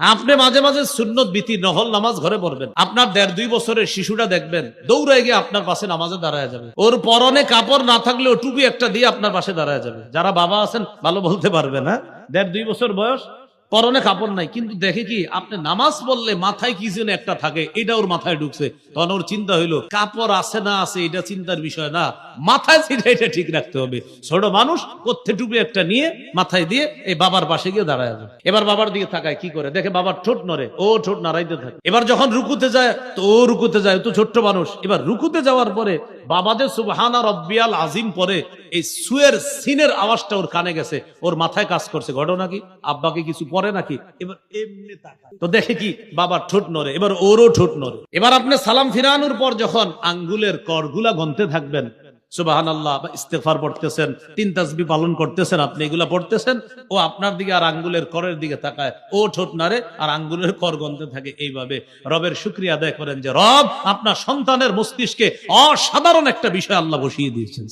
আপনি মাঝে মাঝে সুন্নত বিতি নহল নামাজ ঘরে পড়বেন, আপনার 1.5-2 বছরের শিশুটা দেখবেন দৌড়ে গিয়ে আপনার পাশে নামাজে দাঁড়ায় যাবে, ওর পরনে কাপড় না থাকলেও টুপি একটা দিয়ে আপনার পাশে দাঁড়ায় যাবে। যারা বাবা আছেন ভালো বলতে পারবেন, হ্যাঁ, 1.5-2 বছর বয়স, পরনে কাপড় নাই, কিন্তু দেখে কি আপনি নামাজ পড়লে মাথায় কি যেন একটা থাকে, এটা ওর মাথায় ঢুকছে। তখন ওর চিন্তা হইলো কাপড় আছে না আছে এটা চিন্তার বিষয় না, মাথায় এটা ঠিক রাখতে হবে। ছোট মানুষ কোত্থে টুপি একটা নিয়ে মাথায় দিয়ে এই বাবার পাশে গিয়ে দাঁড়ায় যাবে। এবার বাবার দিকে তাকায়, কি করে দেখে বাবার ঠোঁট নড়ে, ও ঠোঁট নাড়াইতে থাকে। এবার যখন রুকুতে যায় তো ও রুকুতে যায়, তো ছোট্ট মানুষ। এবার রুকুতে যাওয়ার পরে বাবাদের সুবহানা রব্বিয়াল আজিম পরে এই সুয়ের সিনের আওয়াজটা ওর কানে গেছে, ওর মাথায় কাজ করছে। ঘটনা কি, আব্বাকে কিছু পরে নাকি? এবার এমনি তাকায় তো দেখে কি বাবার ঠোঁট নড়ে, এবার ওরও ঠোঁট নড়ে। এবার আপনি সালাম ফিরানোর পর যখন আঙ্গুলের করগুলা গনতে থাকবেন, সুবহানাল্লাহ বা ইস্তেগফার পড়তেছেন, 3 তাসবিহ পালন করতেছেন, আপনি এগুলা পড়তেছেন, ও আপনার দিকে আর আঙ্গুলের করের দিকে তাকায়, ও ঠোঁট নাড়ে আর আঙ্গুলের কর গনতে থাকে। এইভাবে রবের শুকরিয়া আদায় করেন যে রব আপনার সন্তানের মস্তিষ্কে অসাধারণ একটা বিষয় আল্লাহ বসিয়ে দিয়েছেন।